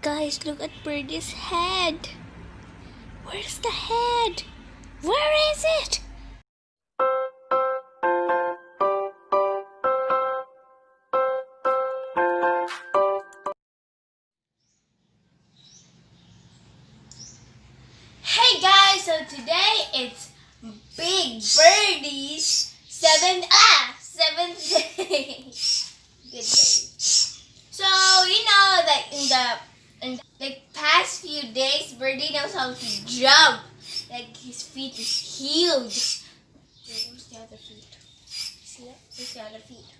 Guys, look at Birdie's head. Where's the head? Where is it? Hey guys, so today it's Big Birdie's seventh day. Good day. So you know that in the past few days, Birdie knows how to jump. Like his feet is huge. Where's the other feet? See it? Where's the other feet?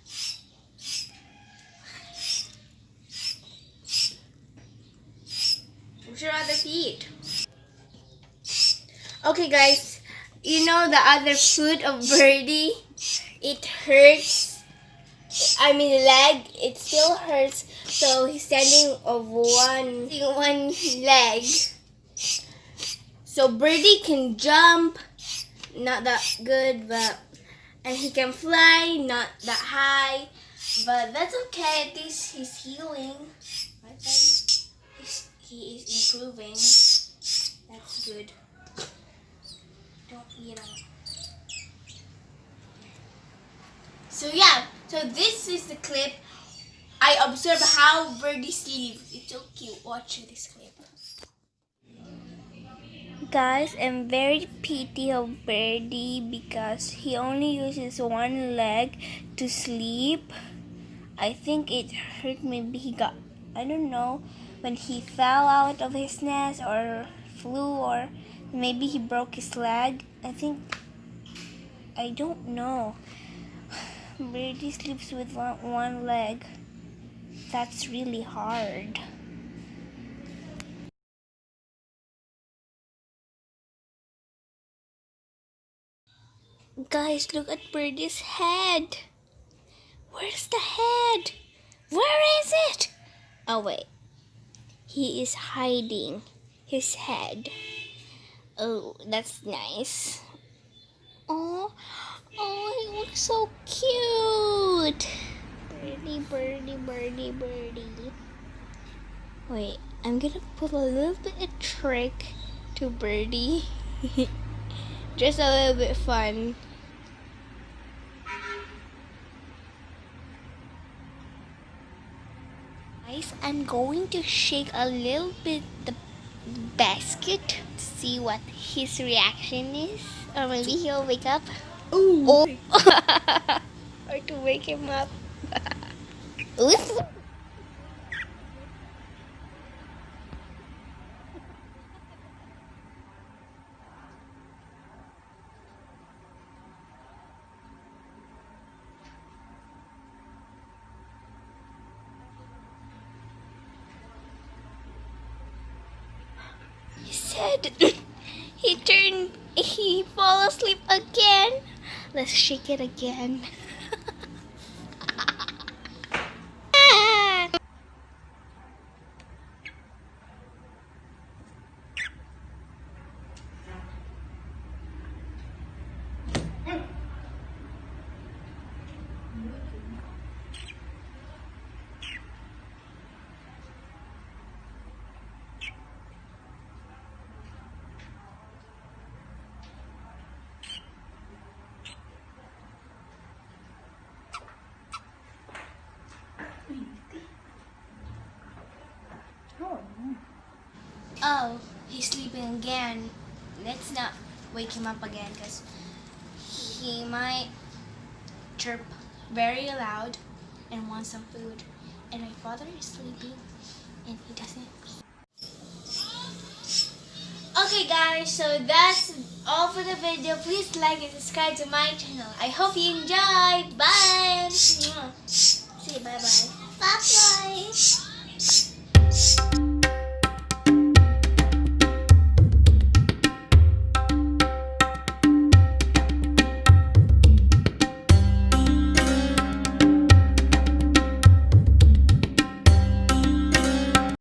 Where's your other feet? Okay guys, you know the other foot of Birdie? It hurts. I mean the leg, it still hurts. So he's standing of one leg. So Birdie can jump, not that good, and he can fly, not that high. But that's okay, at least he's healing. Right, Birdie? He is improving. That's good. Don't eat them. So yeah, so this is the clip. I observe how Birdie sleeps. It's so cute. Watch this clip. Guys, I'm very pity of Birdie because he only uses one leg to sleep. I think it hurt. Maybe he got, I don't know, when he fell out of his nest or flew, or maybe he broke his leg. I don't know. Birdie sleeps with one leg. That's really hard. Guys, look at Birdie's head. Where's the head? Where is it? Oh wait. He is hiding his head. Oh, that's nice. Oh, he looks so cute. Birdie. Wait, I'm gonna put a little bit of trick to Birdie. Just a little bit fun. Guys, I'm going to shake a little bit the basket to see what his reaction is. Or maybe he'll wake up. Ooh. Or to wake him up. Oops. He said he fall asleep again. Let's shake it again. Oh, he's sleeping again. Let's not wake him up again because he might chirp very loud and want some food. And my father is sleeping and he doesn't. Okay guys, so that's all for the video. Please like and subscribe to my channel. I hope you enjoyed. Bye. Say bye-bye. Bye-bye.